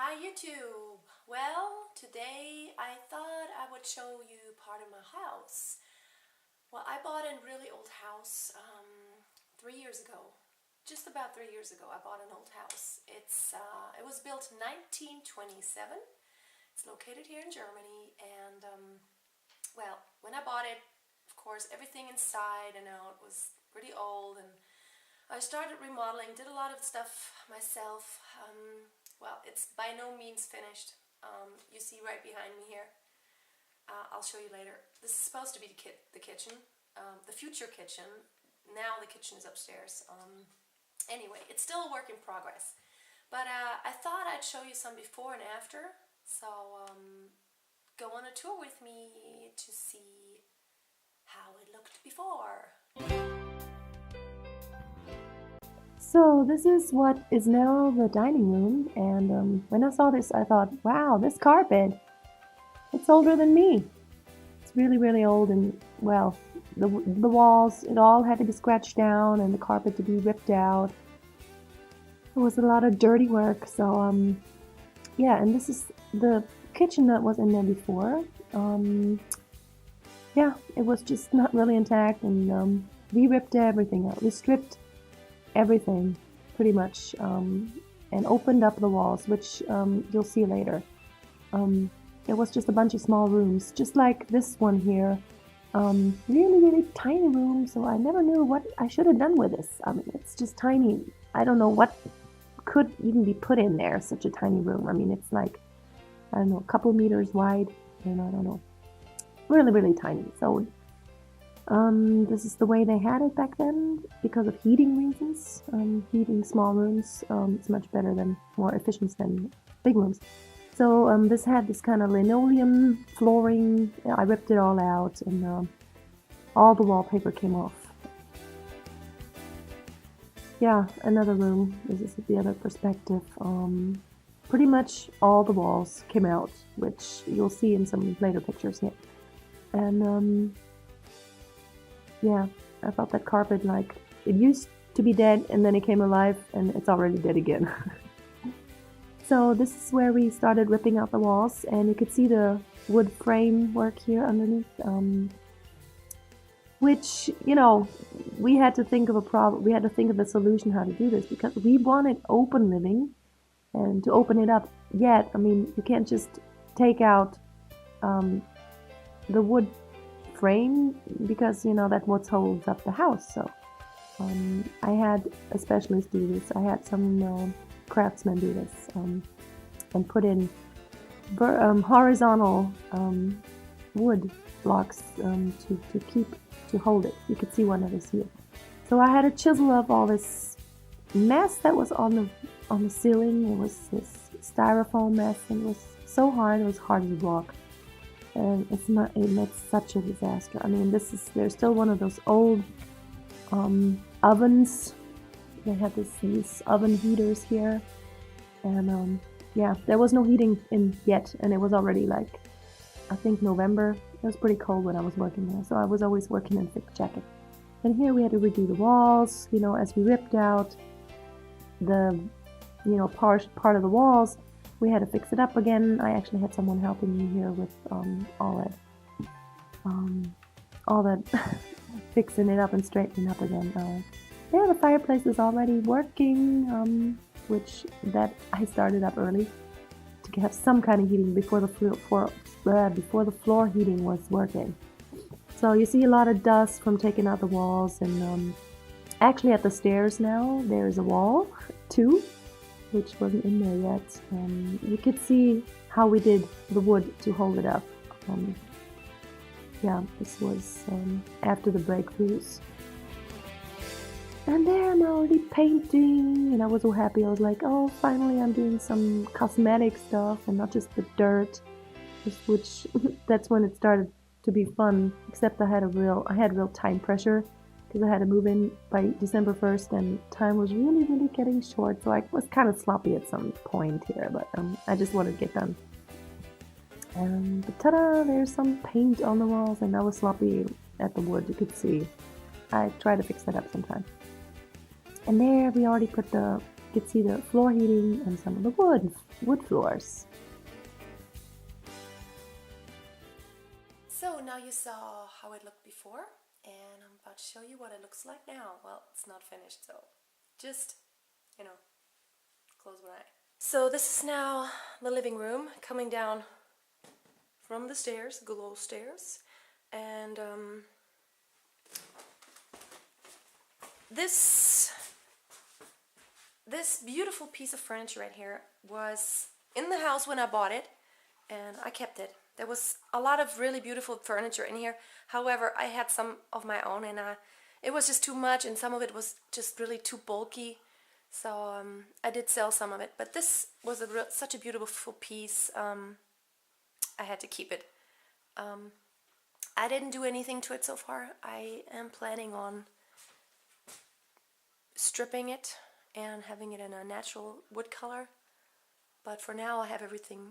Hi YouTube! Well, today I thought I would show you part of my house. Well, I bought a really old house 3 years ago. Just about 3 years ago I bought an old house. It was built in 1927. It's located here in Germany and well, when I bought it, of course, everything inside and out was pretty old, and I started remodeling, did a lot of stuff myself. Well, it's by no means finished. You see right behind me here. I'll show you later. This is supposed to be the kitchen, the future kitchen. Now the kitchen is upstairs. Anyway, it's still a work in progress. But I thought I'd show you some before and after. So go on a tour with me to see how it looked before. So this is what is now the dining room, and when I saw this I thought, wow, this carpet, it's older than me. It's really, really old, and well, the walls, it all had to be scratched down and the carpet to be ripped out. It was a lot of dirty work, so yeah, and this is the kitchen that was in there before. Yeah, it was just not really intact, and we ripped everything out. We stripped everything pretty much, and opened up the walls, which you'll see later. It was just a bunch of small rooms, just like this one here. Really, really tiny room, so I never knew what I should have done with this. I mean, it's just tiny. I don't know what could even be put in there, such a tiny room. I mean, it's like, I don't know, a couple meters wide, and I don't know. Really, really tiny. So this is the way they had it back then because of heating reasons. Heating small rooms is much better than, more efficient than big rooms. So this had this kind of linoleum flooring. I ripped it all out, and all the wallpaper came off. Yeah, another room. This is the other perspective. Pretty much all the walls came out, which you'll see in some later pictures here. And yeah, I thought that carpet, like, it used to be dead and then it came alive and it's already dead again. So this is where we started ripping out the walls, and you could see the wood frame work here underneath, which, you know, we had to think of a solution how to do this, because we wanted open living, and to open it up, yet, I mean, you can't just take out the wood frame, because, you know, that's what holds up the house. So I had a specialist do this. I had some craftsmen do this, and put in horizontal wood blocks to hold it. You could see one of this here. So I had a chisel up all this mess that was on the ceiling. It was this styrofoam mess, and it was so hard. It was hard to block. And it makes such a disaster. I mean, there's still one of those old ovens. They had these oven heaters here, and yeah, there was no heating in yet, and it was already, like, I think November. It was pretty cold when I was working there, so I was always working in a thick jacket. And here we had to redo the walls, you know, as we ripped out the, you know, part of the walls. We had to fix it up again. I actually had someone helping me here with all that fixing it up and straightening up again. Yeah, the fireplace is already working, which that I started up early to have some kind of heating before the floor heating was working. So you see a lot of dust from taking out the walls, and actually at the stairs now there's a wall too, which wasn't in there yet. You could see how we did the wood to hold it up. Yeah, this was after the breakthroughs. And there I'm already painting, and I was so happy. I was like, oh, finally I'm doing some cosmetic stuff and not just the dirt, which that's when it started to be fun, except I had real time pressure, because I had to move in by December 1st, and time was really, really getting short, so I was kind of sloppy at some point here, but I just wanted to get done. But ta-da, there's some paint on the walls, and I was sloppy at the wood, you could see. I try to fix that up sometime. And there we already put the could see the floor heating and some of the wood floors. So now you saw how it looked before, and I'm about to show you what it looks like now. Well, it's not finished, so just, close one eye. So this is now the living room, coming down from the stairs, good old stairs, and this beautiful piece of furniture right here was in the house when I bought it, and I kept it. There was a lot of really beautiful furniture in here. However, I had some of my own, and it was just too much, and some of it was just really too bulky. So I did sell some of it, but this was such a beautiful piece. I had to keep it. I didn't do anything to it so far. I am planning on stripping it and having it in a natural wood color. But for now I have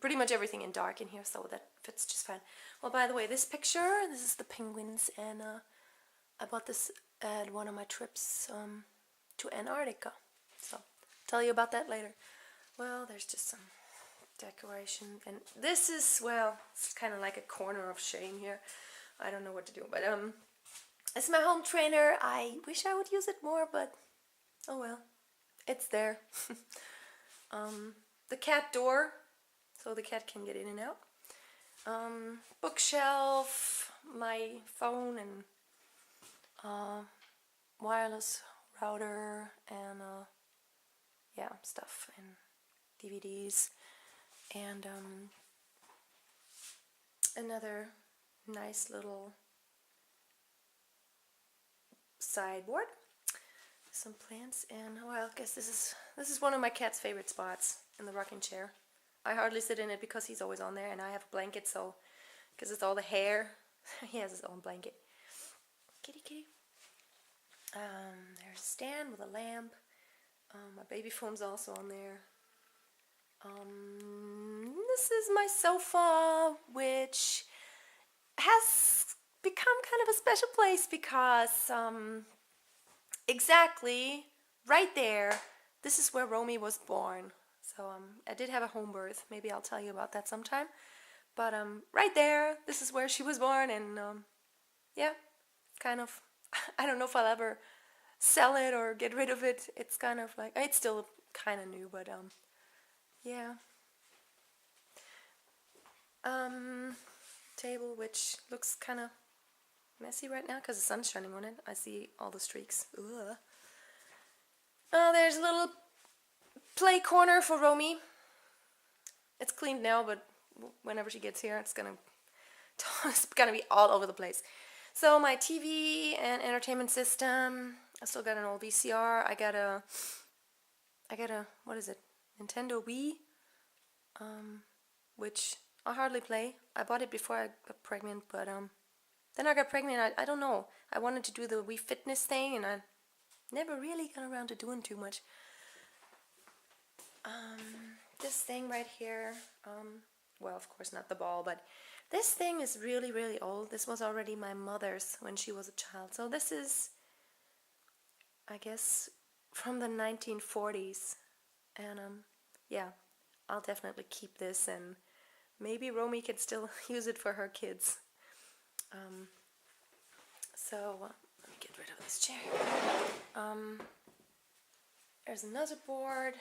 pretty much everything in dark in here, so that fits just fine. Well, by the way, this is the penguins, and I bought this at one of my trips to Antarctica. So I'll tell you about that later. Well, there's just some decoration, and this is, well, it's kind of like a corner of shame here. I don't know what to do, but it's my home trainer. I wish I would use it more, but oh well, it's there. The cat door, so the cat can get in and out. Bookshelf, my phone, and wireless router, and yeah, stuff, and DVDs, and another nice little sideboard, some plants, and well, I guess this is one of my cat's favorite spots, in the rocking chair. I hardly sit in it because he's always on there, and I have a blanket, so because it's all the hair, he has his own blanket. Kitty, kitty. There's a stand with a lamp. My baby foam's also on there. This is my sofa, which has become kind of a special place because exactly right there, this is where Romy was born. So I did have a home birth. Maybe I'll tell you about that sometime. But right there, this is where she was born, and yeah, kind of, I don't know if I'll ever sell it or get rid of it. It's kind of like, it's still kind of new, but yeah. Table, which looks kind of messy right now because the sun's shining on it. I see all the streaks. Ugh. There's a little play corner for Romy. It's cleaned now, but whenever she gets here, it's gonna be all over the place. So my TV and entertainment system. I still got an old VCR. I got a what is it? Nintendo Wii, which I hardly play. I bought it before I got pregnant, but then I got pregnant. I don't know. I wanted to do the Wii Fitness thing, and I never really got around to doing too much. This thing right here, well, of course not the ball, but this thing is really, really old. This was already my mother's when she was a child. So this is, I guess, from the 1940s. And yeah, I'll definitely keep this, and maybe Romy can still use it for her kids. So let me get rid of this chair. There's another board,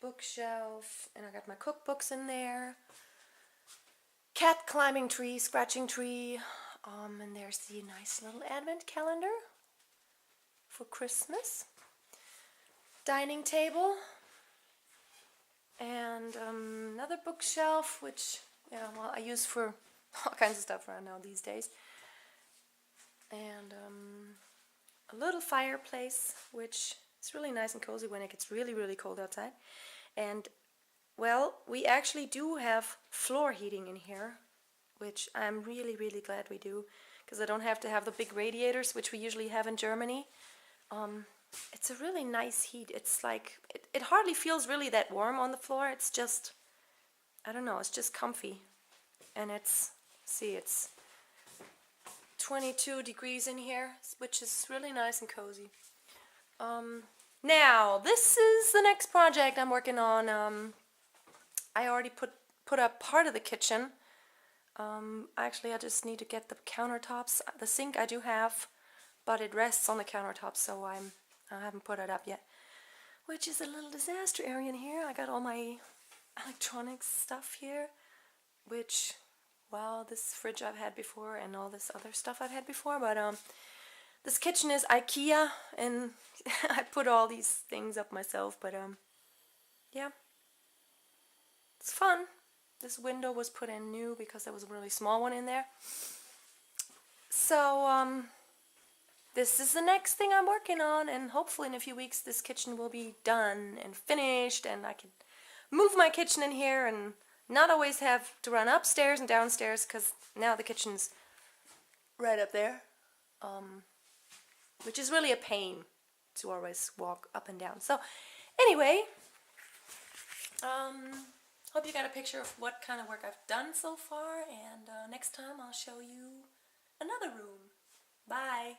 bookshelf, and I got my cookbooks in there. Cat climbing tree, scratching tree, and there's the nice little advent calendar for Christmas. Dining table, and another bookshelf, which, yeah, well, I use for all kinds of stuff right now these days. And a little fireplace, which is really nice and cozy when it gets really, really cold outside. And, well, we actually do have floor heating in here, which I'm really, really glad we do, because I don't have to have the big radiators, which we usually have in Germany. It's a really nice heat. It's like, it hardly feels really that warm on the floor. It's just, I don't know, it's just comfy. And it's 22 degrees in here, which is really nice and cozy. Now, this is the next project I'm working on. I already put up part of the kitchen. Actually, I just need to get the countertops. The sink I do have, but it rests on the countertop, so I haven't put it up yet. Which is a little disaster area in here. I got all my electronics stuff here, which, well, this fridge I've had before and all this other stuff I've had before, but this kitchen is IKEA, and I put all these things up myself, but yeah, it's fun. This window was put in new because there was a really small one in there. So this is the next thing I'm working on, and hopefully in a few weeks this kitchen will be done and finished, and I can move my kitchen in here and not always have to run upstairs and downstairs, because now the kitchen's right up there, which is really a pain to always walk up and down. So anyway, hope you got a picture of what kind of work I've done so far, and next time I'll show you another room. Bye!